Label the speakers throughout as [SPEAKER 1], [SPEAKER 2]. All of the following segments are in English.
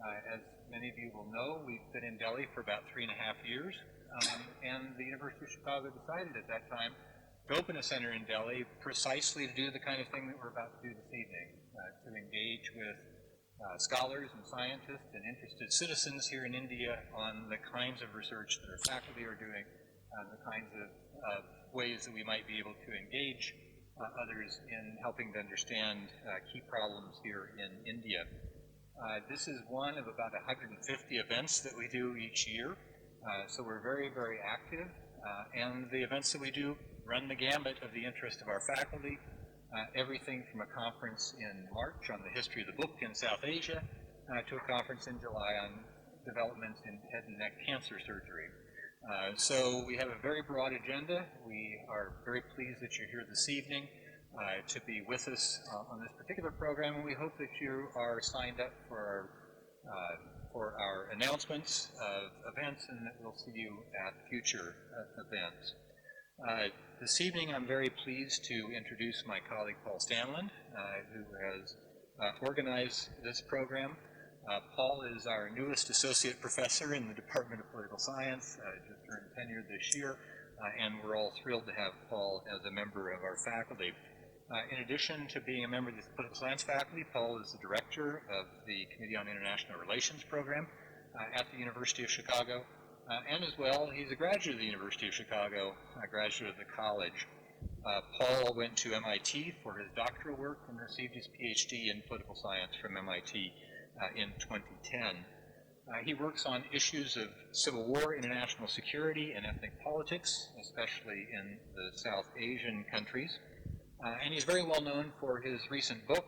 [SPEAKER 1] As many of you will know, we've been in Delhi for about 3.5 years, and the University of Chicago decided at that time to open a center in Delhi precisely to do the kind of thing that we're about to do this evening, to engage with scholars and scientists and interested citizens here in India on the kinds of research that our faculty are doing, the kinds of ways that we might be able to engage others in helping to understand key problems here in India. This is one of about 150 events that we do each year, so we're very, very active, and the events that we do run the gambit of the interest of our faculty, everything from a conference in March on the history of the book in South Asia to a conference in July on developments in head and neck cancer surgery. So we have a very broad agenda. We are very pleased that you're here this evening to be with us on this particular program, and we hope that you are signed up for our announcements of events and that we'll see you at future events. This evening I'm very pleased to introduce my colleague Paul Stanland, who has organized this program. Paul is our newest associate professor in the Department of Political Science, just turned tenure this year, and we're all thrilled to have Paul as a member of our faculty. In addition to being a member of the Political Science faculty, Paul is the director of the Committee on International Relations program at the University of Chicago, and as well, he's a graduate of the University of Chicago, a graduate of the college. Paul went to MIT for his doctoral work and received his PhD in political science from MIT in 2010. He works on issues of civil war, international security, and ethnic politics, especially in the South Asian countries. And he's very well known for his recent book,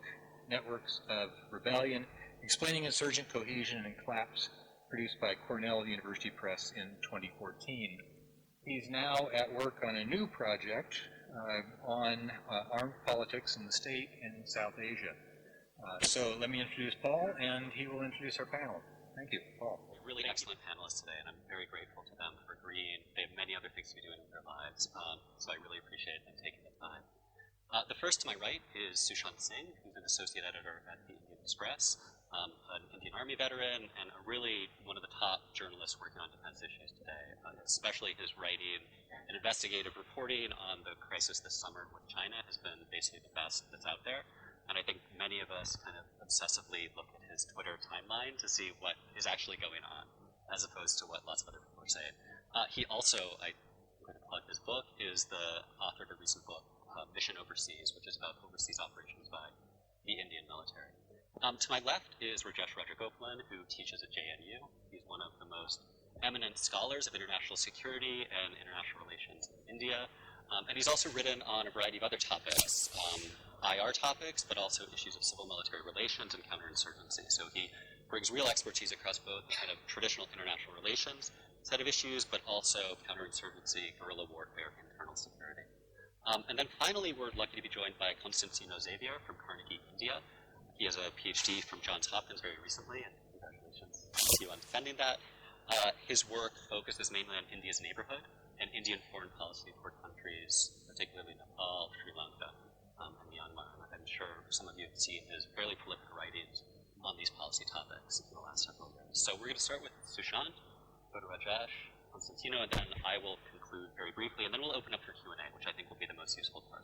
[SPEAKER 1] Networks of Rebellion, Explaining Insurgent Cohesion and Collapse, produced by Cornell University Press in 2014. He's now at work on a new project on armed politics in the state in South Asia. So let me introduce Paul, and he will introduce our panel. Thank you, Paul.
[SPEAKER 2] Really excellent panelists today, and I'm very grateful to them for agreeing. They have many other things to be doing in their lives, so I really appreciate them taking the time. The first to my right is Sushant Singh, who's an associate editor at the Indian Express, an Indian Army veteran, and really one of the top journalists working on defense issues today, especially his writing and investigative reporting on the crisis this summer with China has been basically the best that's out there. And I think many of us kind of obsessively look at his Twitter timeline to see what is actually going on, as opposed to what lots of other people are saying. He also, I'm going to plug his book, is the author of a recent book, Mission Overseas, which is about overseas operations by the Indian military. To my left is Rajesh Rajagopalan, who teaches at JNU. He's one of the most eminent scholars of international security and international relations in India. And he's also written on a variety of other topics, IR topics, but also issues of civil-military relations and counterinsurgency. So he brings real expertise across both kind of traditional international relations set of issues, but also counterinsurgency, guerrilla warfare, internal security. And then finally, we're lucky to be joined by Constantino Xavier from Carnegie, India. He has a PhD from Johns Hopkins very recently, and congratulations to you on defending that. His work focuses mainly on India's neighborhood and Indian foreign policy toward countries, particularly Nepal, Sri Lanka, and Myanmar. I'm sure some of you have seen his fairly prolific writings on these policy topics in the last several years. So we're going to start with Sushant, go to Rajesh, Constantino, and then I will conclude very briefly, and then we'll open up for Q&A, which I think will be the most useful part.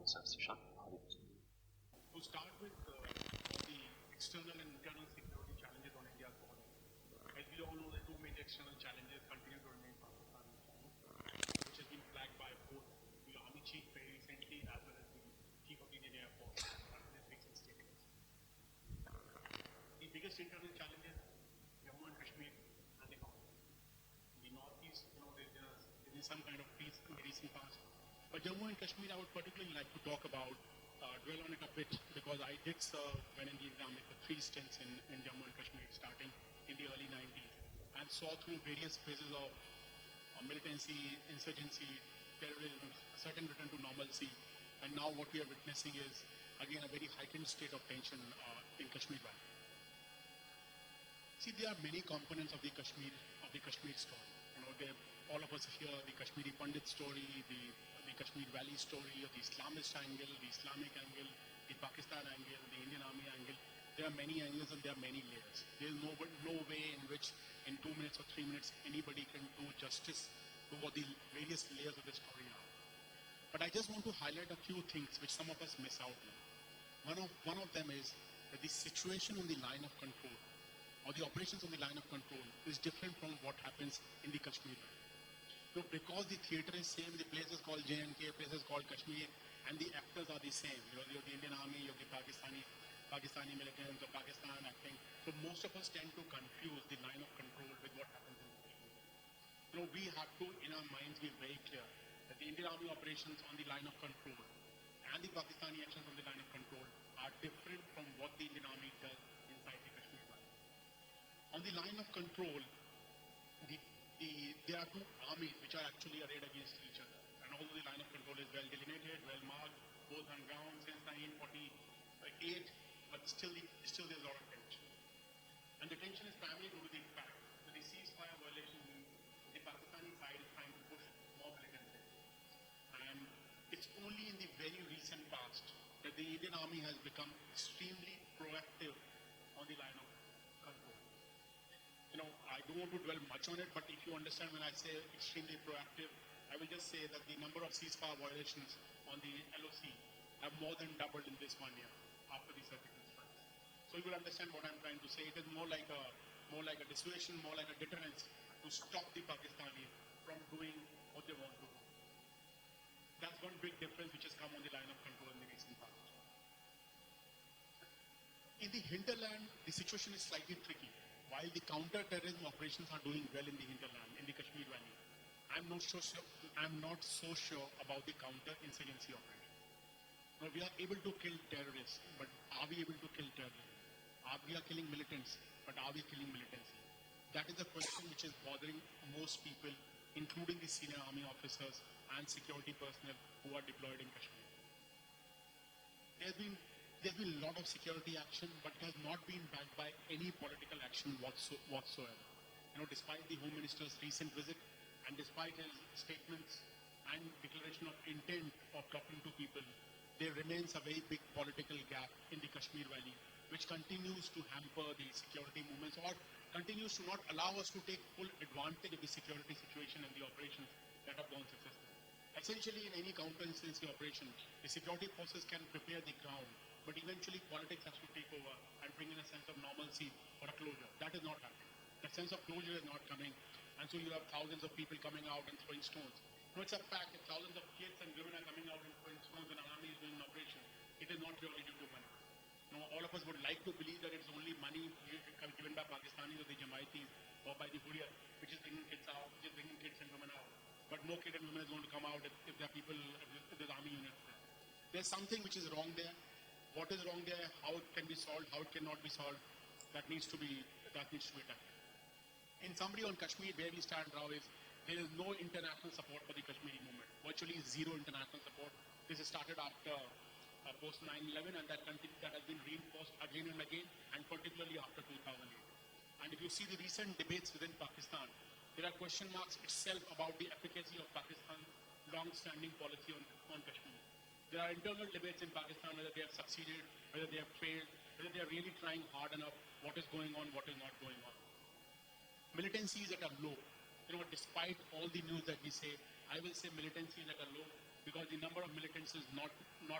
[SPEAKER 2] So Sushant,
[SPEAKER 3] we'll start with the external and internal security challenges on India's border. As we all know, the two major external challenges continue to remain Pakistan and China, which has been flagged by both the Army Chief very recently as well as the Chief of the Indian Air Force in his recent statements. The biggest internal challenge is Jammu and Kashmir and the north. The northeast, there's some kind of peace in the recent past. But Jammu and Kashmir, I would particularly like to talk about, dwell on it a bit, because I did serve when in the Indian Army for 3 stints in Jammu and Kashmir, starting in the early 90s, and saw through various phases of militancy, insurgency, terrorism, a certain return to normalcy, and now what we are witnessing is, again, a very heightened state of tension in Kashmir Valley. See, there are many components of the Kashmir story. All of us hear the Kashmiri Pandit story, the Kashmir Valley story, the Islamist angle, the Islamic angle, the Pakistan angle, the Indian Army angle. there are many angles and there are many layers. There is no way in which in 2 minutes or 3 minutes anybody can do justice to what the various layers of the story are. But I just want to highlight a few things which some of us miss out on. One of them is that the situation on the line of control or the operations on the line of control is different from what happens in the Kashmir. So because the theater is same, the place is called J&K, place is called Kashmir, and the actors are the same. You have the Indian Army, you have the Pakistani militants or Pakistan acting. So most of us tend to confuse the line of control with what happens in Kashmir. We have to, in our minds, be very clear that the Indian Army operations on the line of control and the Pakistani actions on the line of control are different from what the Indian Army does inside the Kashmir Valley. On the line of control, there are two armies which are actually arrayed against each other. And although the line of control is well delineated, well marked, both on ground since 1948, but still there's a lot of tension. And the tension is primarily due to the fact that the ceasefire violation means the Pakistani side is trying to push more militants in. And it's only in the very recent past that the Indian Army has become extremely proactive on the line of control. I don't want to dwell much on it, but if you understand when I say extremely proactive, I will just say that the number of ceasefire violations on the LOC have more than doubled in this 1 year after the surgical strikes. So you will understand what I'm trying to say. It is more like a dissuasion, more like a deterrence to stop the Pakistanis from doing what they want to do. That's one big difference which has come on the line of control in the recent past. In the hinterland, the situation is slightly tricky. While the counter-terrorism operations are doing well in the hinterland, in the Kashmir Valley, I'm not so sure about the counter-insurgency operations. Now, we are able to kill terrorists, but are we able to kill terrorism? We are killing militants, but are we killing militancy? That is the question which is bothering most people, including the senior army officers and security personnel who are deployed in Kashmir. There's been a lot of security action, but it has not been backed by any political action whatsoever. Despite the Home Minister's recent visit and despite his statements and declaration of intent of talking to people, there remains a very big political gap in the Kashmir Valley, which continues to hamper the security movements or continues to not allow us to take full advantage of the security situation and the operations that have gone successful. Essentially, in any counterinsurgency operation, the security forces can prepare the ground, but eventually politics has to take over and bring in a sense of normalcy or a closure. That is not happening. That sense of closure is not coming, and so you have thousands of people coming out and throwing stones. It's a fact that thousands of kids and women are coming out and throwing stones when an army is doing an operation. It is not really due to money. All of us would like to believe that it's only money given by Pakistanis or the Jamaitis or by the Hurriyat, which is bringing kids out, which is bringing kids and women out. But no kid and woman is going to come out if there are people, if there's army units there. There's something which is wrong there. What is wrong there? How it can be solved? How it cannot be solved? That needs to be tackled. In summary, on Kashmir, where we stand now is there is no international support for the Kashmiri movement. Virtually zero international support. This has started after post 9/11, and that has been reinforced again and again, and particularly after 2008. And if you see the recent debates within Pakistan, there are question marks itself about the efficacy of Pakistan's long-standing policy on Kashmir. There are internal debates in Pakistan whether they have succeeded, whether they have failed, whether they are really trying hard enough, what is going on, what is not going on. Militancy is at a low. Despite all the news that we say, I will say militancy is at a low because the number of militants is not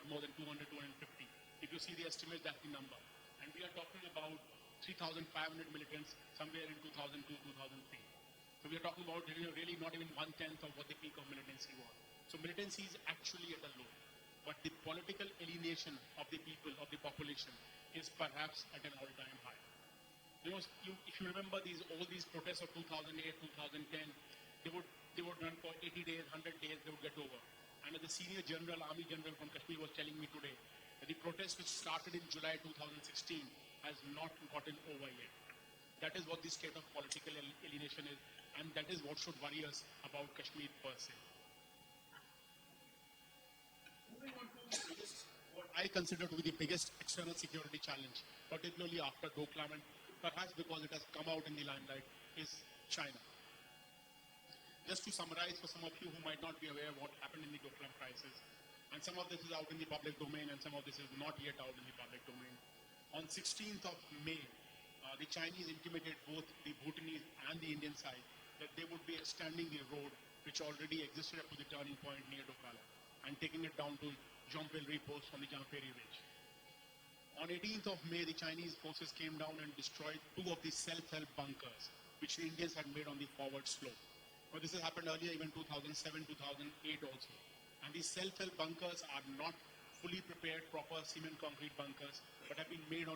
[SPEAKER 3] more than 200, 250. If you see the estimates, that's the number. And we are talking about 3,500 militants somewhere in 2002, 2003. So we are talking about really not even 1/10 of what the peak of militancy was. So militancy is actually at a low. But the political alienation of the people, of the population, is perhaps at an all-time high. If you remember all these protests of 2008, 2010, they would run for 80 days, 100 days, they would get over. And the senior general, army general from Kashmir was telling me today that the protest which started in July 2016 has not gotten over yet. That is what the state of political alienation is, and that is what should worry us about Kashmir per se. Moving on to what I consider to be the biggest external security challenge, particularly after Doklam, and perhaps because it has come out in the limelight, is China. Just to summarize for some of you who might not be aware of what happened in the Doklam crisis, and some of this is out in the public domain and some of this is not yet out in the public domain. On 16th of May, the Chinese intimated both the Bhutanese and the Indian side that they would be extending the road which already existed up to the turning point near Dokala and taking it down to Jompelri post on the Jamperi Ridge. On 18th of May, the Chinese forces came down and destroyed 2 of the self-help bunkers which the Indians had made on the forward slope. But this has happened earlier, even 2007, 2008 also. And these self-help bunkers are not fully prepared, proper cement concrete bunkers, but have been made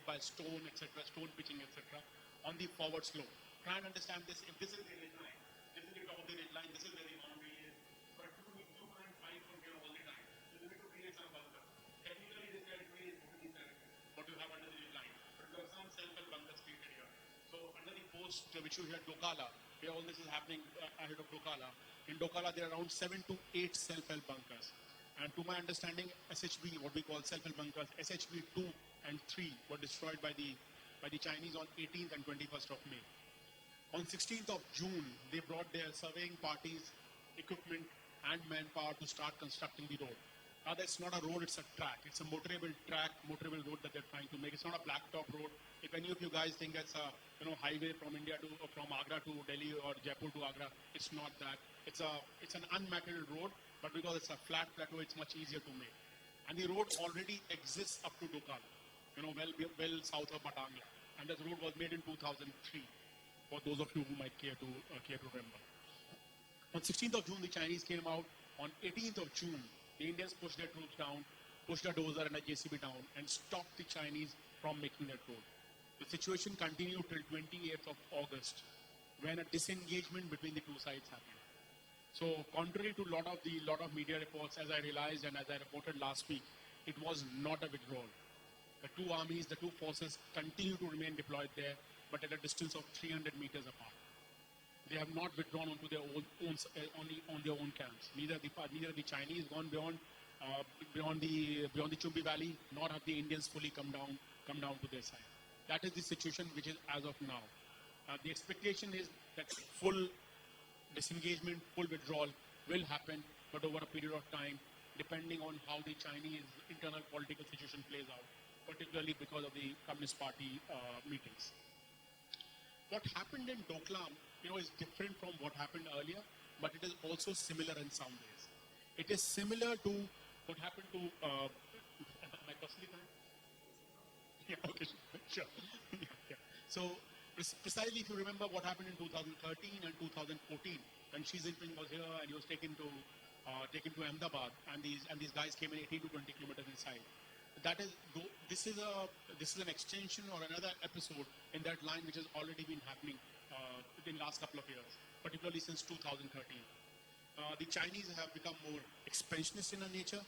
[SPEAKER 3] by stone, etc., stone pitching, etc., on the forward slope. Try and understand this. If this is the ridge line, this is the top of the ridge line, this is where the boundary is. But you can't fight from here all the time. So you need to create some bunker. Technically, this territory is Bhutanese territory, what you have under the ridge line. But there are some self-help bunkers created here. So under the post which you hear Dokala, where all this is happening ahead of Dokala, in Dokala there are around 7 to 8 self-help bunkers. And to my understanding, SHB, what we call self-help bunkers, SHB 2 and 3 were destroyed by the Chinese on 18th and 21st of May. On 16th of June, they brought their surveying parties, equipment, and manpower to start constructing the road. Now, that's not a road, it's a track. It's a motorable track, motorable road that they're trying to make. It's not a blacktop road. If any of you guys think it's a highway from India to from Agra to Delhi or Jaipur to Agra, it's not that. It's an unmatted road, but because it's a flat plateau, it's much easier to make. And the road already exists up to Dokala, well south of Batangla. And this road was made in 2003. For those of you who might care to remember. On 16th of June, the Chinese came out. On 18th of June, the Indians pushed their troops down, pushed a dozer and a JCB down, and stopped the Chinese from making that road. The situation continued till 28th of August, when a disengagement between the two sides happened. So, contrary to lot of media reports, as I realized and as I reported last week, it was not a withdrawal. The two armies, the two forces continue to remain deployed there, but at a distance of 300 meters apart. They have not withdrawn onto their on their own camps. Neither the Chinese gone beyond the Chumbi Valley, nor have the Indians fully come down to their side. That is the situation which is as of now. The expectation is that full disengagement, full withdrawal will happen, but over a period of time, depending on how the Chinese internal political situation plays out, particularly because of the Communist Party meetings. What happened in Doklam, is different from what happened earlier, but it is also similar in some ways. It is similar to what happened to my custody time? Yeah, okay, sure. Yeah. So precisely, if you remember what happened in 2013 and 2014, when Xi Jinping was here and he was taken to Ahmedabad, and these guys came in 18 to 20 kilometers inside. This is an extension or another episode in that line which has already been happening in the last couple of years, particularly since 2013. The Chinese have become more expansionist in their nature,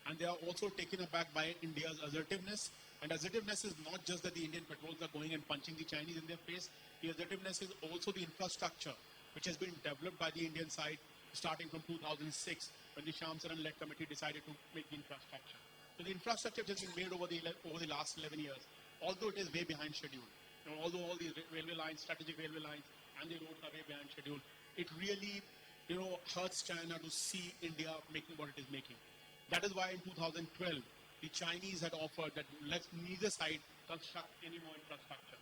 [SPEAKER 3] and they are also taken aback by India's assertiveness. And assertiveness is not just that the Indian patrols are going and punching the Chinese in their face. The assertiveness is also the infrastructure which has been developed by the Indian side starting from 2006, when the Sham Saran-led committee decided to make the infrastructure. So the infrastructure has been made over the last 11 years, although it is way behind schedule. Although all these railway lines, strategic railway lines, and the roads are way behind schedule, it really, hurts China to see India making what it is making. That is why in 2012, the Chinese had offered that let neither side construct any more infrastructure,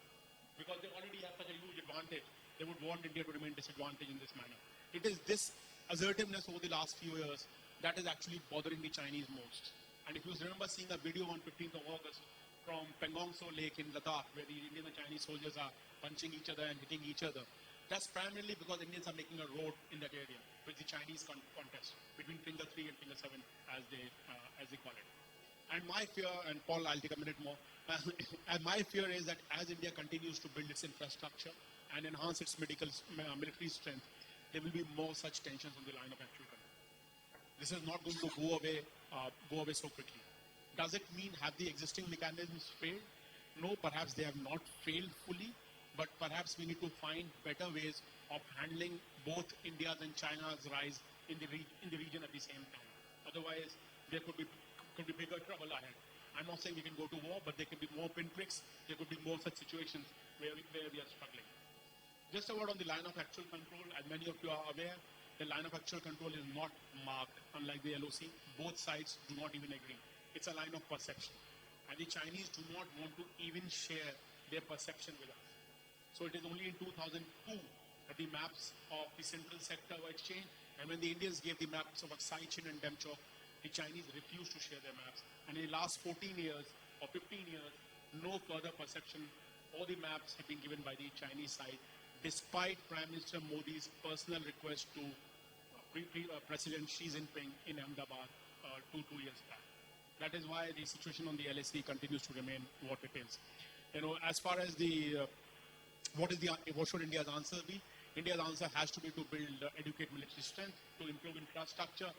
[SPEAKER 3] because they already have such a huge advantage. They would want India to remain disadvantaged in this manner. It is this assertiveness over the last few years that is actually bothering the Chinese most. And if you remember seeing a video on 15th of August from Pangong Tso Lake in Ladakh, where the Indian and Chinese soldiers are punching each other and hitting each other, that's primarily because Indians are making a road in that area, with the Chinese contest between Finger 3 and Finger 7, as they call it. And my fear, and Paul, I'll take a minute more, and my fear is that as India continues to build its infrastructure and enhance its military strength, there will be more such tensions on the line of actual control. This is not going to go away so quickly. Does it mean have the existing mechanisms failed? No, perhaps they have not failed fully, but perhaps we need to find better ways of handling both India's and China's rise in the region at the same time. Otherwise, there could be bigger trouble ahead. I'm not saying we can go to war, but there could be more pinpricks. There could be more such situations where we are struggling. Just a word on the line of actual control. As many of you are aware, the line of actual control is not marked, unlike the LOC. Both sides do not even agree. It's a line of perception. and the Chinese do not want to even share their perception with us. So it is only in 2002 that the maps of the central sector were exchanged, and when the Indians gave the maps of Aksai Chin and Demchok, the Chinese refused to share their maps. And in the last 14 years or 15 years, no further perception or the maps have been given by the Chinese side, despite Prime Minister Modi's personal request to President Xi Jinping in Ahmedabad two years back. That is why the situation on the LAC continues to remain what it is. As far as the what should India's answer be? India's answer has to be to build educate military strength, to improve infrastructure,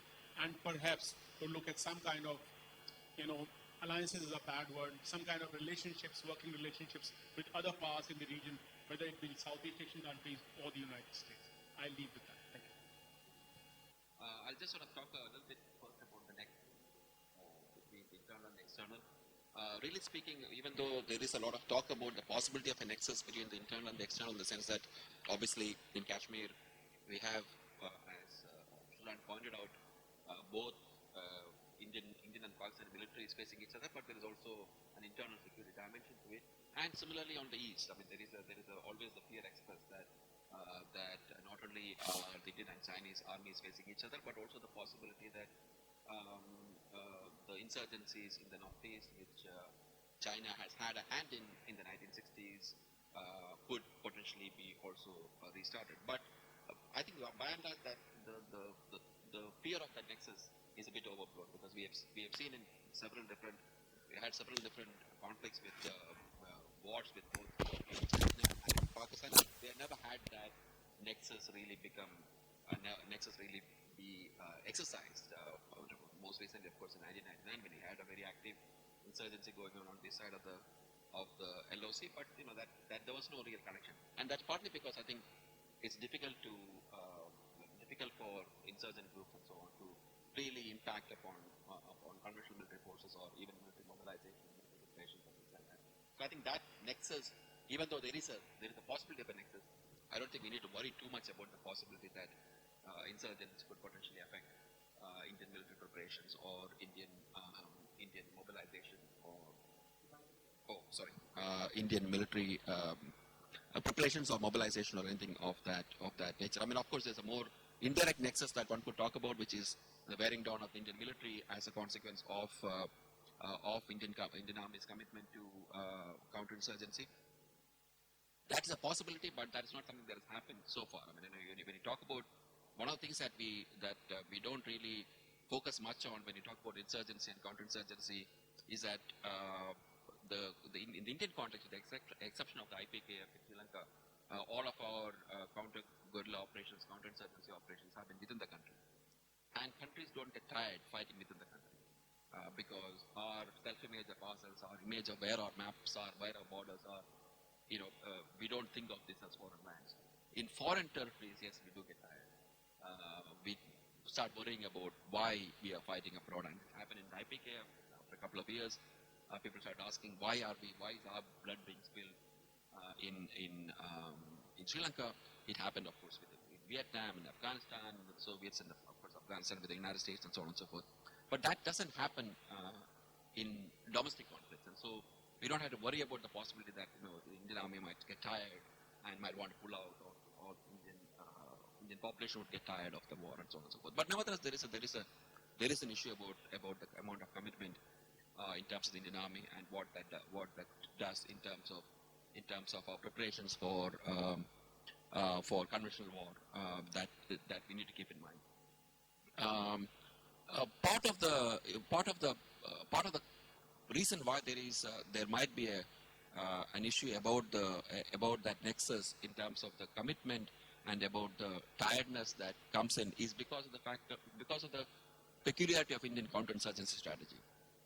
[SPEAKER 3] and perhaps to look at some kind of, alliances is a bad word, some kind of relationships, working relationships with other powers in the region, whether it be Southeast Asian countries or the United States. I'll leave with that. Thank you.
[SPEAKER 4] I'll just sort of talk a little bit first about the next between the internal and the external. Really speaking, even though there is a lot of talk about the possibility of a nexus between the internal and the external, in the sense that obviously in Kashmir we have, as Sulan pointed out, both Indian and Pakistan militaries facing each other, but there is also an internal security dimension to it. And similarly on the east, I mean there is always the fear expressed that not only are the Indian and Chinese armies facing each other, but also the possibility that the insurgencies in the northeast, which China has had a hand in the 1960s, could potentially be also restarted. But I think by and large that the fear of that nexus is a bit overblown, because we have seen in several different conflicts with wars with both China and Pakistan. They have never had that nexus really be exercised. Most recently, of course, in 1999, when he had a very active insurgency going on this side of the LOC, but that there was no real connection, and that's partly because I think it's difficult for insurgent groups and so on to really impact upon conventional military forces or even military mobilization, military operations, and things like that. So I think that nexus, even though there is a possibility of a nexus, I don't think we need to worry too much about the possibility that insurgents could potentially affect Indian military preparations or Indian mobilization Indian military preparations or mobilization or anything of that nature. I mean, of course, there's a more indirect nexus that one could talk about, which is the wearing down of the Indian military as a consequence of Indian Army's commitment to counterinsurgency. That is a possibility, but that is not something that has happened so far. I mean, when you talk about one of the things that we don't really focus much on when you talk about insurgency and counterinsurgency is that in the Indian context, with the exception of the IPKF in Sri Lanka, all of our counter-guerrilla operations, counterinsurgency operations have been within the country. And countries don't get tired fighting within the country because our self-image of ourselves, our image of where our maps are, where our borders are, we don't think of this as foreign lands. In foreign territories, yes, we do get tired. We start worrying about why we are fighting abroad, and it happened in IPKF after a couple of years. People start asking why is our blood being spilled in Sri Lanka. It happened, of course, in Vietnam, in Afghanistan, with the Soviets, and of course Afghanistan with the United States, and so on and so forth. But that doesn't happen in domestic conflicts, and so we don't have to worry about the possibility that the Indian Army might get tired and might want to pull out, or Indian population would get tired of the war, and so on and so forth. But nevertheless, there is an issue about the amount of commitment in terms of the Indian Army and what that does in terms of our preparations for conventional war that we need to keep in mind. Part of the reason why there might be an issue about that nexus in terms of the commitment and about the tiredness that comes in is because of the peculiarity of Indian counterinsurgency strategy.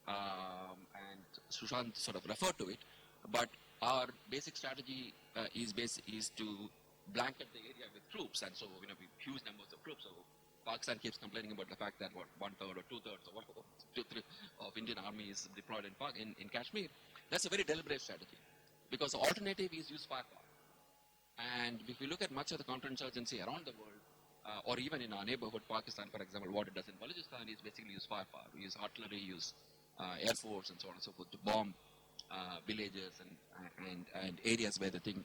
[SPEAKER 4] And Sushant sort of referred to it, but our basic strategy is to blanket the area with troops, and so huge numbers of troops. So Pakistan keeps complaining about the fact that 1/3 or 2/3 or 2/3 of Indian army is deployed in Kashmir. That's a very deliberate strategy, because the alternative is use firepower. And if you look at much of the counterinsurgency around the world, or even in our neighborhood, Pakistan, for example, what it does in Balochistan is basically use firepower. We use artillery, use Air Force and so on and so forth to bomb villages and areas where they think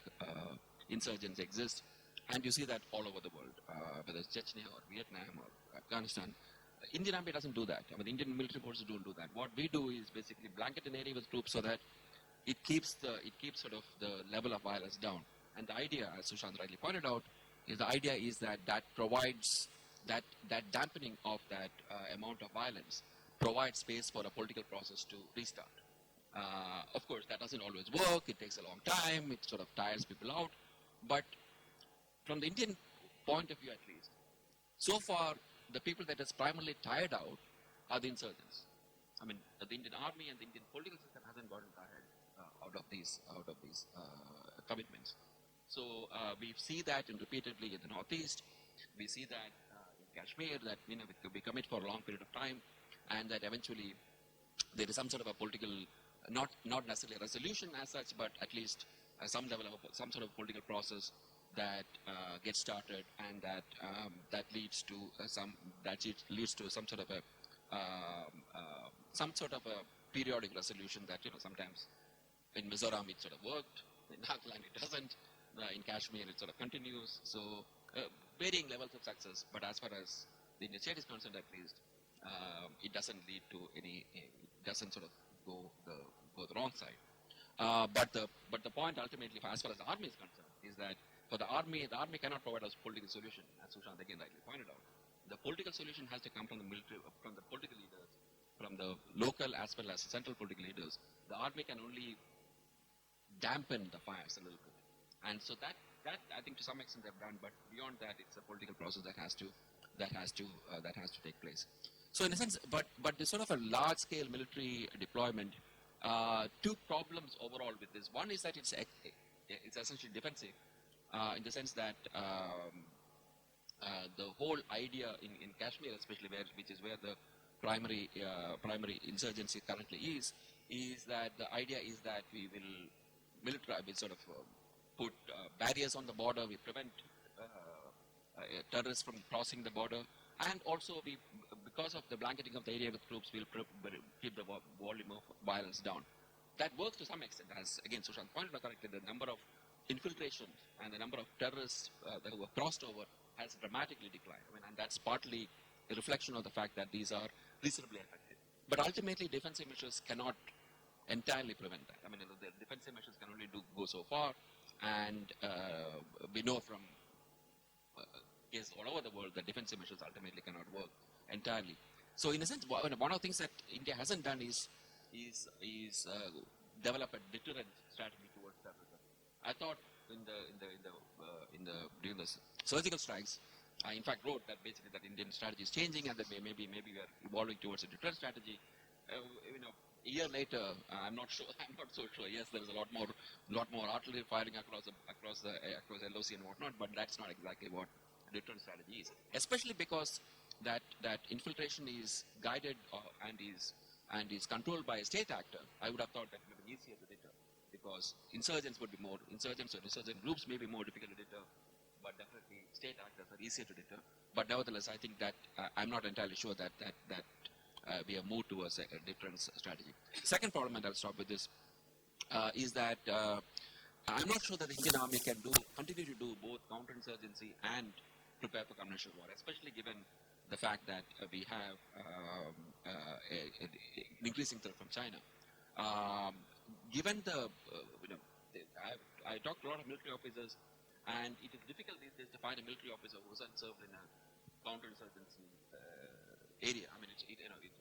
[SPEAKER 4] insurgents exist. And you see that all over the world, whether it's Chechnya or Vietnam or Afghanistan. Indian Army doesn't do that. I mean, Indian military forces don't do that. What we do is basically blanket an area with troops so that it keeps sort of the level of violence down. And the idea, as Sushant rightly pointed out, is the idea is that provides that dampening of that amount of violence provides space for a political process to restart. Of course, that doesn't always work. It takes a long time. It sort of tires people out. But from the Indian point of view, at least, so far the people that is primarily tired out are the insurgents. I mean, the Indian army and the Indian political system hasn't gotten tired out of these commitments. So we see that repeatedly in the Northeast. We see that in Kashmir, that we commit for a long period of time, and that eventually there is some sort of a political, not necessarily a resolution as such, but at least some level of some sort of political process that gets started, and that leads to some sort of a periodic resolution that sometimes in Mizoram it sort of worked, in Nagaland it doesn't, in Kashmir it sort of continues. So varying levels of success, but as far as the Indian state is concerned, at least it doesn't lead to any. It doesn't sort of go the wrong side. But the point ultimately, as far as the army is concerned, is that for the army cannot provide us political solution, as Sushant again rightly pointed out. The political solution has to come from the military, from the political leaders, from the local as well as the central political leaders. The army can only dampen the fires a little bit, and so that I think to some extent they've done. But beyond that, it's a political process that has to take place. So in a sense, but this sort of a large-scale military deployment, two problems overall with this. One is that it's essentially defensive, in the sense that the whole idea in Kashmir, especially which is where the primary insurgency currently is that the idea is that we will sort of put barriers on the border, we prevent terrorists from crossing the border, and also because of the blanketing of the area with troops, we'll keep the volume of violence down. That works to some extent, as again Sushant pointed out correctly. The number of infiltrations and the number of terrorists that who have crossed over has dramatically declined. I mean, and that's partly a reflection of the fact that these are reasonably effective. But ultimately, defensive measures cannot entirely prevent that. I mean, the defensive measures can only go so far, and we know from cases all over the world that defensive measures ultimately cannot work entirely. So, in a sense, one of the things that India hasn't done is develop a deterrent strategy towards terrorism. I thought during the surgical strikes, I in fact wrote that basically that Indian strategy is changing and that maybe we are evolving towards a deterrent strategy. A year later, I'm not so sure. Yes, there is a lot more artillery firing across LOC and whatnot, but that's not exactly what deterrent strategy is. Especially because that infiltration is guided and is controlled by a state actor. I would have thought that it would be easier to deter, because insurgent groups may be more difficult to deter, but definitely state actors are easier to deter. But nevertheless, I think that I'm not entirely sure that we have moved towards a deterrence strategy. Second problem, and I'll stop with this, is that I'm not sure that the Indian Army can continue to do both counterinsurgency and prepare for conventional war, especially given the fact that we have an increasing threat from China. Given I talked to a lot of military officers, and it is difficult these days to find a military officer who hasn't served in a counterinsurgency area. I mean, it's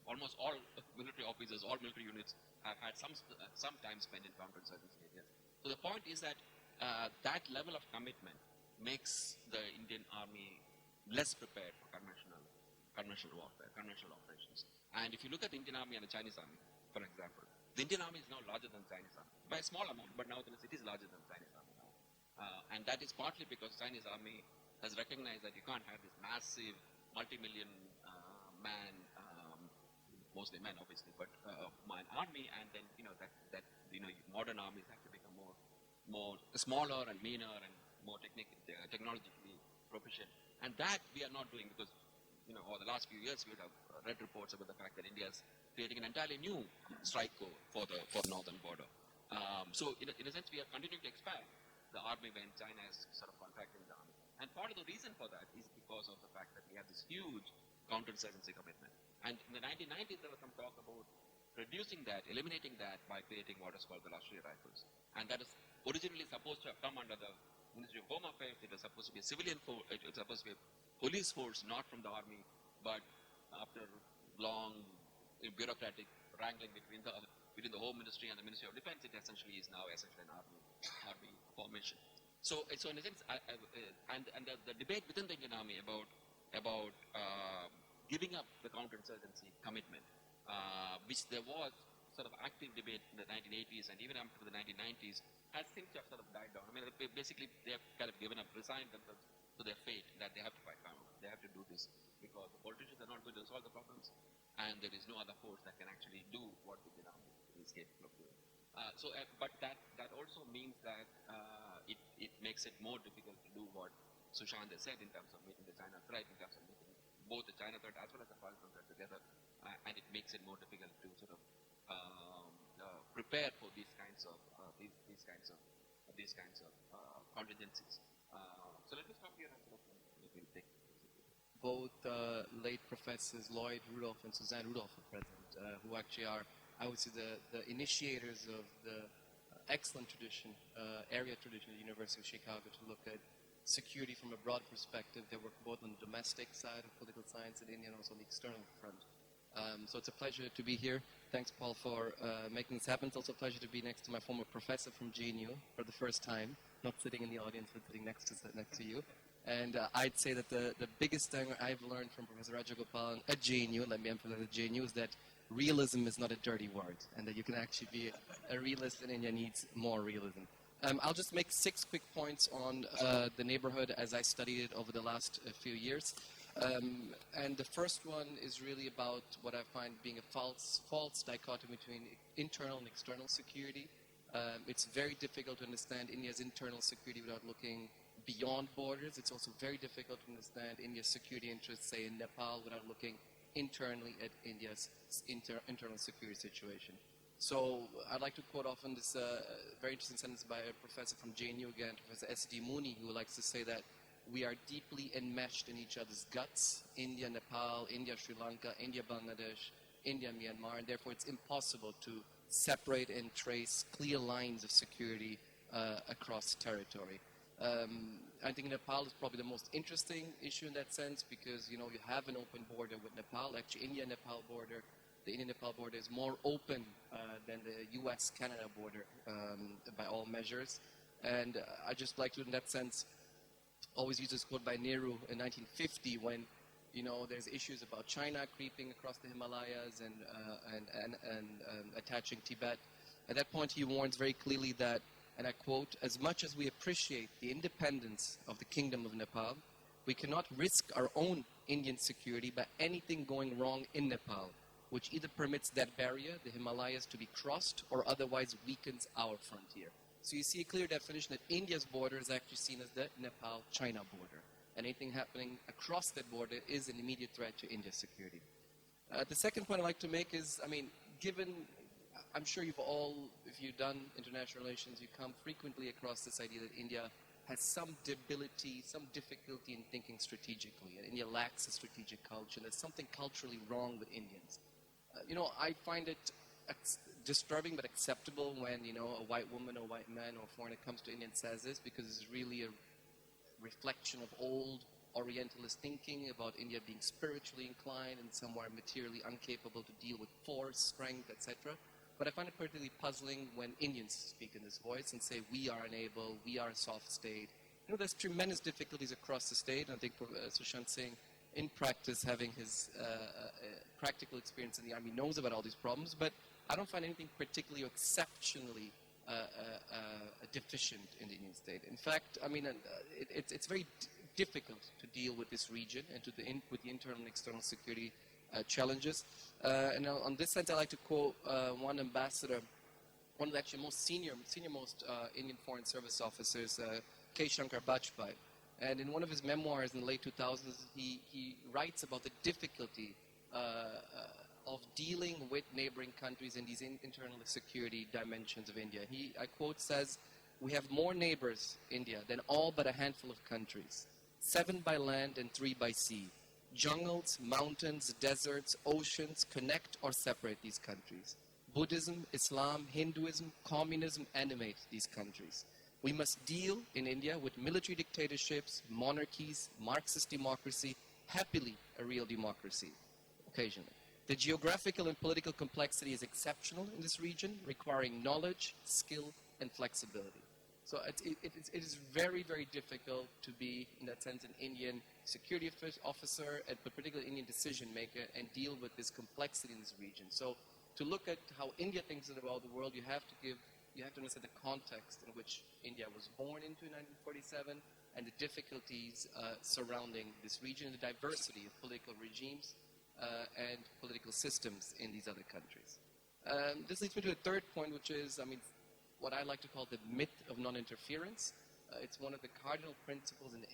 [SPEAKER 4] almost all military officers, all military units have had some time spent in counterinsurgency areas. So the point is that that level of commitment makes the Indian Army less prepared for conventional warfare, conventional operations. And if you look at the Indian Army and the Chinese Army, for example, the Indian Army is now larger than the Chinese Army by a small amount, but nevertheless it is larger than the Chinese Army now. And that is partly because the Chinese Army has recognized that you can't have this massive multi-million man, mostly men obviously, but an army, and then modern armies have to become more smaller and meaner and more technologically proficient, and that we are not doing, because over the last few years, we would have read reports about the fact that India is creating an entirely new strike corps for the northern border. So in a sense, we are continuing to expand the army when China is sort of contracting the army. And part of the reason for that is because of the fact that we have this huge counterinsurgency commitment. And in the 1990s, there was some talk about reducing that, eliminating that by creating what is called the Rashtriya Rifles. And that is originally supposed to have come under the Ministry of Home Affairs. It was supposed to be a civilian force, it was supposed to be a police force, not from the army. But after long bureaucratic wrangling between the Home Ministry and the Ministry of Defense, it essentially is now an army formation. So in a sense, the debate within the Indian Army about giving up the counterinsurgency commitment, which there was sort of active debate in the 1980s and even up to the 1990s, has seemed to have sort of died down. I mean, basically, they have kind of given up, resigned themselves to their fate that they have to fight famine. They have to do this because the politicians are not going to solve the problems, and there is no other force that can actually do what the Indian Army is capable of doing. But that also means that it makes it more difficult to do what Sushant has said in terms of meeting the China threat, in terms of meeting both the China threat as well as the Pakistan threat together, and it makes it more difficult to sort of prepare for these kinds of contingencies. So let me stop here and sort of maybe take.
[SPEAKER 5] Both late professors Lloyd Rudolph and Suzanne Rudolph are present, who actually are, I would say, the initiators of the excellent tradition, area tradition at the University of Chicago to look at security from a broad perspective. They work both on the domestic side of political science in India and also on the external front. So it's a pleasure to be here. Thanks, Paul, for making this happen. It's also a pleasure to be next to my former professor from GNU for the first time, not sitting in the audience, but sitting next to you. And I'd say that the biggest thing I've learned from Professor Rajagopalan at GNU, let me emphasize at GNU, is that realism is not a dirty word, and that you can actually be a realist, and India needs more realism. I'll just make 6 quick points on the neighborhood as I studied it over the last few years. And the first one is really about what I find being a false dichotomy between internal and external security. It's very difficult to understand India's internal security without looking beyond borders. It's also very difficult to understand India's security interests, say, in Nepal, without looking internally at India's internal security situation. So I'd like to quote often this very interesting sentence by a professor from JNU again, Professor S.D. Mooney, who likes to say that we are deeply enmeshed in each other's guts, India, Nepal, India, Sri Lanka, India, Bangladesh, India, Myanmar, and therefore it's impossible to separate and trace clear lines of security across territory. I think Nepal is probably the most interesting issue in that sense because, you have an open border with Nepal. Actually, India-Nepal border, the India-Nepal border is more open than the US-Canada border by all measures. And I just like to, in that sense, always use this quote by Nehru in 1950 when, there's issues about China creeping across the Himalayas and attaching Tibet. At that point, he warns very clearly that, and I quote, "As much as we appreciate the independence of the Kingdom of Nepal, we cannot risk our own Indian security by anything going wrong in Nepal, which either permits that barrier, the Himalayas, to be crossed or otherwise weakens our frontier." So you see a clear definition that India's border is actually seen as the Nepal-China border. And anything happening across that border is an immediate threat to India's security. The second point I'd like to make is, given, I'm sure if you've done international relations, you come frequently across this idea that India has some debility, some difficulty in thinking strategically, and India lacks a strategic culture. There's something culturally wrong with Indians. I find it disturbing but acceptable when, a white woman or white man or foreigner comes to India and says this, because it's really a reflection of old Orientalist thinking about India being spiritually inclined and somewhere materially incapable to deal with force, strength, etc. But I find it particularly puzzling when Indians speak in this voice and say, we are unable, we are a soft state. There's tremendous difficulties across the state, and I think Sushant Singh, in practice, having his practical experience in the army, knows about all these problems, but I don't find anything particularly or exceptionally deficient in the Indian state. In fact, it's very difficult to deal with this region and with the internal and external security challenges. And on this sense, I like to quote one ambassador, one of the actually most senior-most Indian Foreign Service officers, K. Shankar Bajpai, And in one of his memoirs in the late 2000s, he writes about the difficulty of dealing with neighboring countries in these internal security dimensions of India. He, I quote, says, "We have more neighbors, India, than all but a handful of countries. 7 by land and 3 by sea. Jungles, mountains, deserts, oceans connect or separate these countries. Buddhism, Islam, Hinduism, communism animate these countries. We must deal in India with military dictatorships, monarchies, Marxist democracy, happily a real democracy, occasionally. The geographical and political complexity is exceptional in this region, requiring knowledge, skill, and flexibility." So it is very, very difficult to be, in that sense, an Indian security officer, but particularly Indian decision maker, and deal with this complexity in this region. So to look at how India thinks about the world, you have to understand the context in which India was born into in 1947, and the difficulties surrounding this region, the diversity of political regimes and political systems in these other countries. This leads me to a third point, which is, what I like to call the myth of non-interference. It's one of the cardinal principles in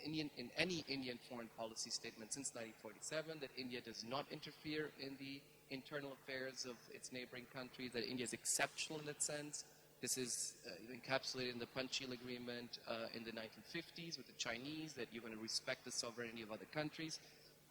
[SPEAKER 5] any Indian foreign policy statement since 1947, that India does not interfere in the internal affairs of its neighboring countries, that India is exceptional in that sense. This is encapsulated in the Panchil Agreement in the 1950s with the Chinese, that you're going to respect the sovereignty of other countries.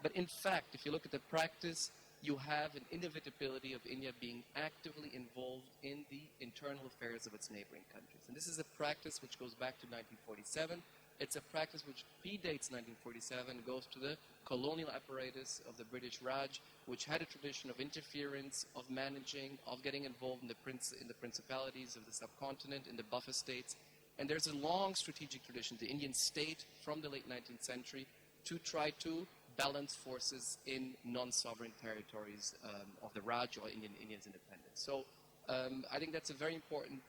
[SPEAKER 5] But in fact, if you look at the practice, you have an inevitability of India being actively involved in the internal affairs of its neighboring countries. And this is a practice which goes back to 1947. It's a practice which predates 1947, goes to the colonial apparatus of the British Raj, which had a tradition of interference, of managing, of getting involved in the principalities of the subcontinent, in the buffer states. And there's a long strategic tradition, the Indian state from the late 19th century, to try to balance forces in non-sovereign territories of the Raj or India's independence. So I think that's a very important,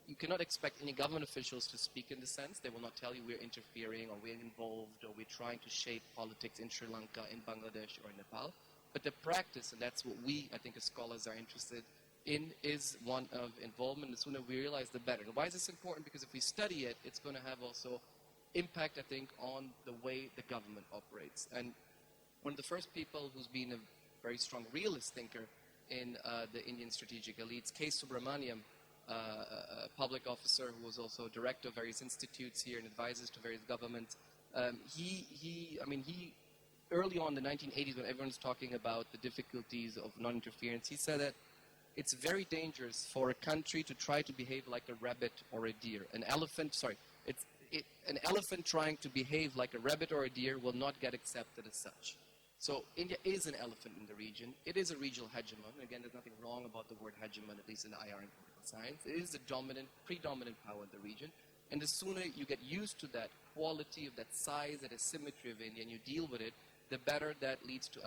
[SPEAKER 5] you cannot expect any government officials to speak in this sense. They will not tell you we're interfering or we're involved or we're trying to shape politics in Sri Lanka, in Bangladesh, or in Nepal. But the practice, and that's what we, I think, as scholars are interested in, is one of involvement. The sooner we realize, the better. Why is this important? Because if we study it, it's going to have also impact, I think, on the way the government operates. And one of the first people who's been a very strong realist thinker in the Indian strategic elites, K. Subramaniam, a public officer who was also director of various institutes here and advisors to various governments. He early on in the 1980s, when everyone's talking about the difficulties of non-interference, he said that it's very dangerous for a country to try to behave like a rabbit or a deer. An elephant trying to behave like a rabbit or a deer will not get accepted as such. So India is an elephant in the region. It is a regional hegemon. Again, there's nothing wrong about the word hegemon, at least in IR and political science. It is the predominant power in the region. And the sooner you get used to that quality, of that size, that asymmetry of India, and you deal with it, the better that leads to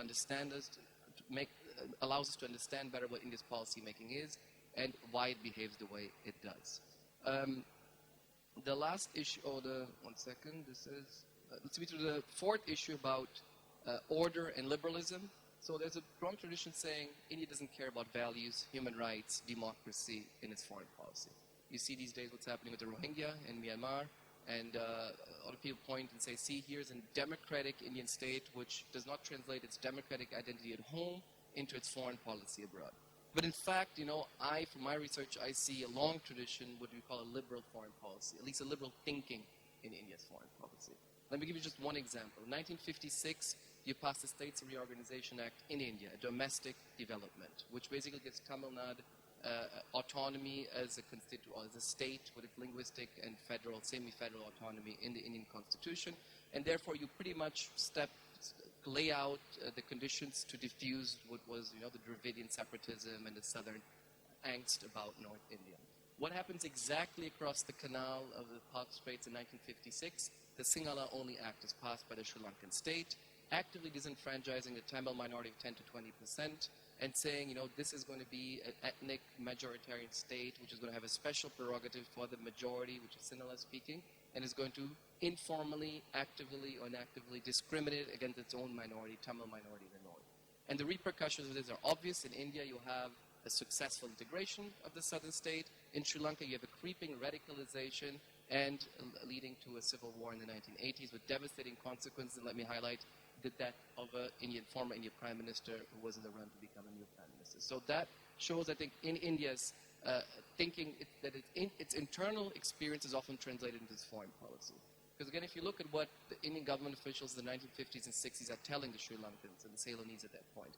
[SPEAKER 5] allows us to understand better what India's policy making is and why it behaves the way it does. The last issue, let's move to the fourth issue about order and liberalism. So there's a strong tradition saying India doesn't care about values, human rights, democracy in its foreign policy. You see these days what's happening with the Rohingya in Myanmar, and a lot of people point and say, see, here's a democratic Indian state which does not translate its democratic identity at home into its foreign policy abroad. But in fact, from my research, I see a long tradition, what we call a liberal foreign policy, at least a liberal thinking in India's foreign policy. Let me give you just one example. In 1956, you passed the States Reorganization Act in India, a domestic development, which basically gives Tamil Nadu autonomy as a state with its linguistic and federal, semi-federal autonomy in the Indian constitution, and therefore you pretty much lay out the conditions to diffuse what was, the Dravidian separatism and the southern angst about North India. What happens exactly across the canal of the Palk Straits in 1956? The Sinhala-only Act is passed by the Sri Lankan state, actively disenfranchising the Tamil minority of 10 to 20%, and saying, this is going to be an ethnic majoritarian state which is going to have a special prerogative for the majority, which is Sinhala speaking, and is going to informally, actively, or inactively discriminate against its own minority, Tamil minority in the north. And the repercussions of this are obvious. In India, you have a successful integration of the southern state. In Sri Lanka, you have a creeping radicalization and leading to a civil war in the 1980s with devastating consequences. And let me highlight the death of a former Indian Prime Minister who was in the run to become a new Prime Minister. So that shows, I think, in India's thinking that its internal experience is often translated into its foreign policy. Because again, if you look at what the Indian government officials in the 1950s and 60s are telling the Sri Lankans and the Ceylonese at that point,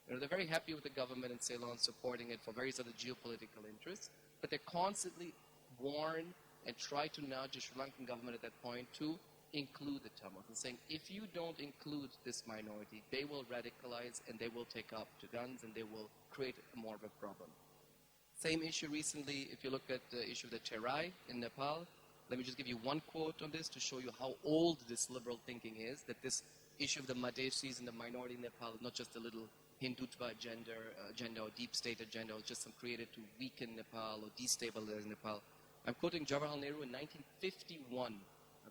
[SPEAKER 5] they're very happy with the government in Ceylon supporting it for various other geopolitical interests, but they constantly warn and try to nudge the Sri Lankan government at that point to include the Tamils, and saying, if you don't include this minority, they will radicalize and they will take up to guns and they will create more of a problem. Same issue recently, if you look at the issue of the Terai in Nepal. Let me just give you one quote on this to show you how old this liberal thinking is, that this issue of the Madhesis and the minority in Nepal is not just a little Hindutva agenda or deep state agenda, or just some created to weaken Nepal or destabilize Nepal. I'm quoting Jawaharlal Nehru in 1951,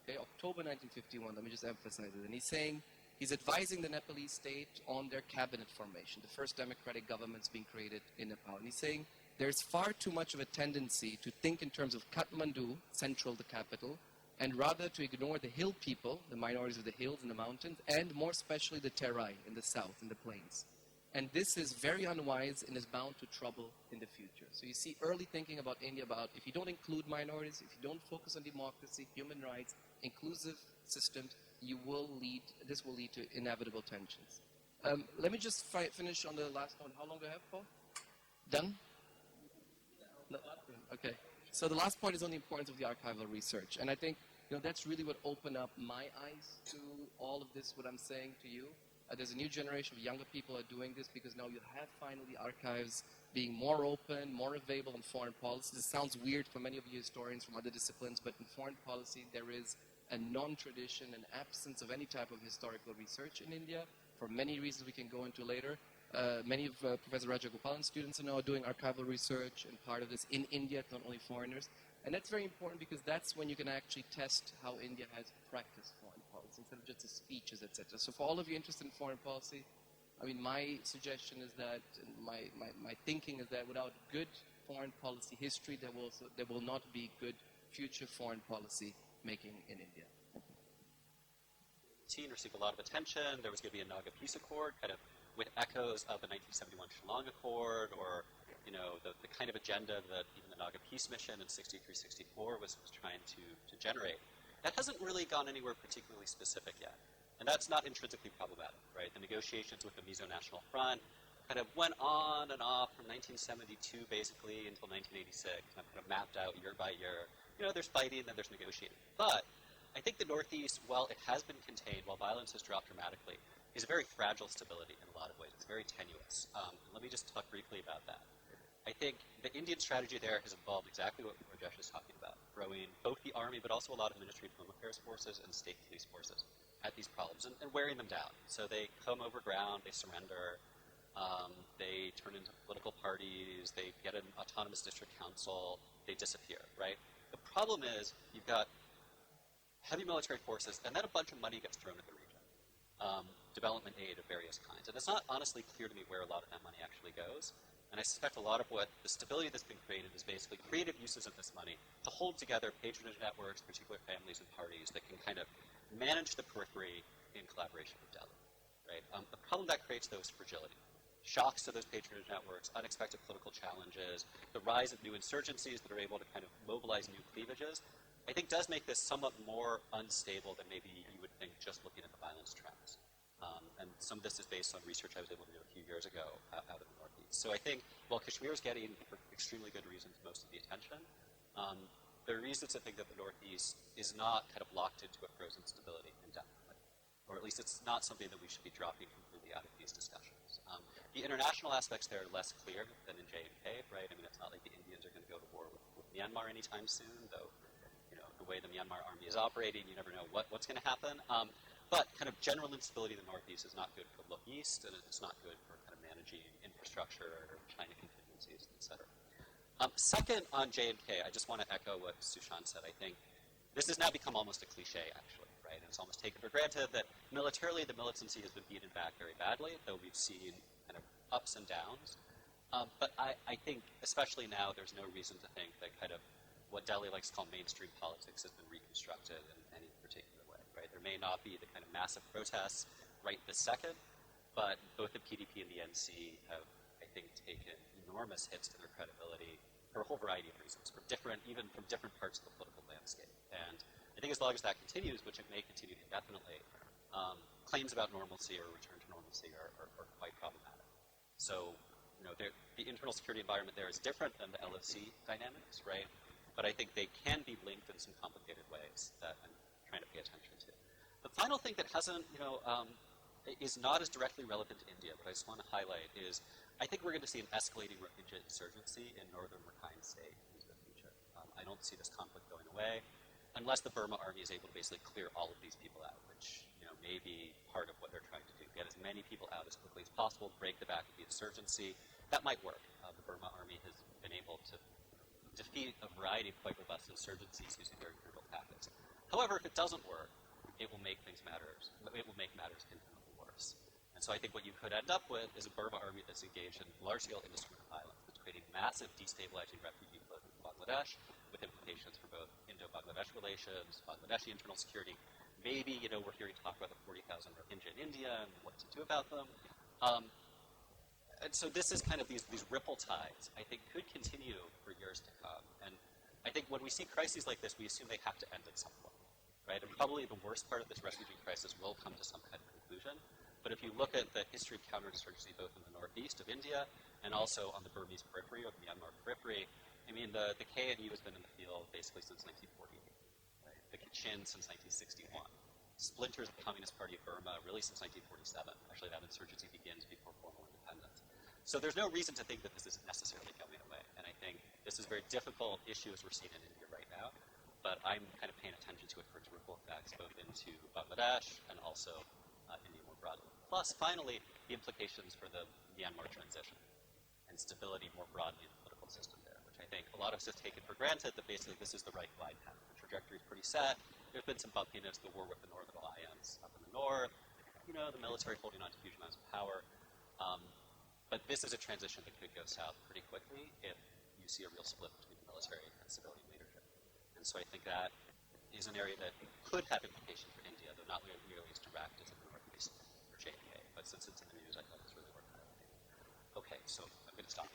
[SPEAKER 5] okay, October 1951, let me just emphasize it. And he's saying, he's advising the Nepalese state on their cabinet formation, the first democratic government's being created in Nepal. And he's saying, there's far too much of a tendency to think in terms of Kathmandu, central, the capital, and rather to ignore the hill people, the minorities of the hills and the mountains, and more especially the Terai in the south, in the plains. And this is very unwise and is bound to trouble in the future. So you see early thinking about India about if you don't include minorities, if you don't focus on democracy, human rights, inclusive systems, this will lead to inevitable tensions. Let me just finish on the last one. How long do I have, Paul? Done? No. Okay. So the last point is on the importance of the archival research. And I think that's really what opened up my eyes to all of this, what I'm saying to you. There's a new generation of younger people are doing this because now you have finally archives being more open, more available in foreign policy. This sounds weird for many of you historians from other disciplines, but in foreign policy there is a non-tradition, an absence of any type of historical research in India for many reasons we can go into later. Many of Professor Rajagopalan's students are now doing archival research, and part of this in India, not only foreigners. And that's very important because that's when you can actually test how India has practiced foreign policy instead of just the speeches, etc. So for all of you interested in foreign policy, I mean, my suggestion is that, my thinking is that without good foreign policy history, there will not be good future foreign policy making in India.
[SPEAKER 2] Received a lot of attention. There was going to be a Naga Peace Accord, kind of with echoes of the 1971 Shillong Accord, or the kind of agenda that even the Naga Peace Mission in 63-64 was trying to generate. That hasn't really gone anywhere particularly specific yet, and that's not intrinsically problematic, right? The negotiations with the Mizo National Front kind of went on and off from 1972 basically until 1986, and kind of mapped out year by year. There's fighting, then there's negotiating, but I think the Northeast, while it has been contained, while violence has dropped dramatically, is a very fragile stability in a lot of ways. It's very tenuous. Let me just talk briefly about that. I think the Indian strategy there has involved exactly what Rajesh is talking about, throwing both the army but also a lot of Ministry of Home Affairs forces and state police forces at these problems and wearing them down. So they come over ground, they surrender, they turn into political parties, they get an autonomous district council, they disappear, right? The problem is you've got heavy military forces, and then a bunch of money gets thrown at the region. Development aid of various kinds. And it's not honestly clear to me where a lot of that money actually goes. And I suspect a lot of what the stability that's been created is basically creative uses of this money to hold together patronage networks, particular families and parties that can kind of manage the periphery in collaboration with Delhi. Right? The problem that creates, though, is fragility. Shocks to those patronage networks, unexpected political challenges, the rise of new insurgencies that are able to kind of mobilize new cleavages, I think does make this somewhat more unstable than maybe you would think just looking at the violence trends. And some of this is based on research I was able to do a few years ago out of the Northeast. So I think while Kashmir is getting, for extremely good reasons, most of the attention, there are reasons to think that the Northeast is not kind of locked into a frozen stability indefinitely. Or at least it's not something that we should be dropping completely out of these discussions. The international aspects there are less clear than in J&K, right? I mean, it's not like the Indians are going to go to war with Myanmar anytime soon, though the way the Myanmar army is operating, you never know what's going to happen. But kind of general instability in the Northeast is not good for look east, and it's not good for kind of managing infrastructure or China contingencies, et cetera. Second, on J&K, I just want to echo what Sushant said. I think this has now become almost a cliche, actually, right? And it's almost taken for granted that militarily the militancy has been beaten back very badly, though we've seen kind of ups and downs. But I think, especially now, there's no reason to think that kind of what Delhi likes to call mainstream politics has been reconstructed in any particular way, right? There may not be the kind of massive protests right this second, but both the PDP and the NC have, I think, taken enormous hits to their credibility for a whole variety of reasons, even from different parts of the political landscape. And I think as long as that continues, which it may continue indefinitely, claims about normalcy or return to normalcy are quite problematic. So, the internal security environment there is different than the LOC dynamics, right? But I think they can be linked in some complicated ways that I'm trying to pay attention to. The final thing that hasn't, is not as directly relevant to India, but I just want to highlight is I think we're going to see an escalating Rohingya insurgency in northern Rakhine State into the future. I don't see this conflict going away unless the Burma army is able to basically clear all of these people out, which may be part of what they're trying to do. Get as many people out as quickly as possible, break the back of the insurgency. That might work. The Burma army has been able to defeat a variety of quite robust insurgencies using very brutal tactics. However, if it doesn't work, it will make matters infinitely worse. And so I think what you could end up with is a Burma army that's engaged in large-scale indiscriminate violence, that's creating massive destabilizing refugee flows in Bangladesh, with implications for both Indo-Bangladesh relations, Bangladeshi internal security. Maybe, we're hearing talk about the 40,000 Rohingya in India and what to do about them. And so this is kind of these ripple tides, I think, could continue for years to come. And I think when we see crises like this, we assume they have to end at some point, right? And probably the worst part of this refugee crisis will come to some kind of conclusion. But if you look at the history of counterinsurgency both in the northeast of India and also on the Burmese periphery or the Myanmar periphery, I mean, the KNU has been in the field basically since 1948. The Kachin since 1961. Splinters of the Communist Party of Burma really since 1947. Actually, that insurgency begins before formal independence. So there's no reason to think that this isn't necessarily going away. And I think this is a very difficult issue as we're seeing in India right now. But I'm kind of paying attention to it for its ripple effects both into Bangladesh and also India more broadly. Plus, finally, the implications for the Myanmar transition and stability more broadly in the political system there, which I think a lot of us have taken for granted that basically this is the right glide path. Trajectory is pretty set. There's been some bumpiness, the war with the Northern Alliance up in the north, the military holding on to huge amounts of power. But this is a transition that could go south pretty quickly if you see a real split between the military and civilian leadership. And so I think that is an area that could have implications for India, though not nearly as direct as in the northeast or JK. But since it's in the news, I thought it's really worth highlighting. Okay, so I'm going to stop.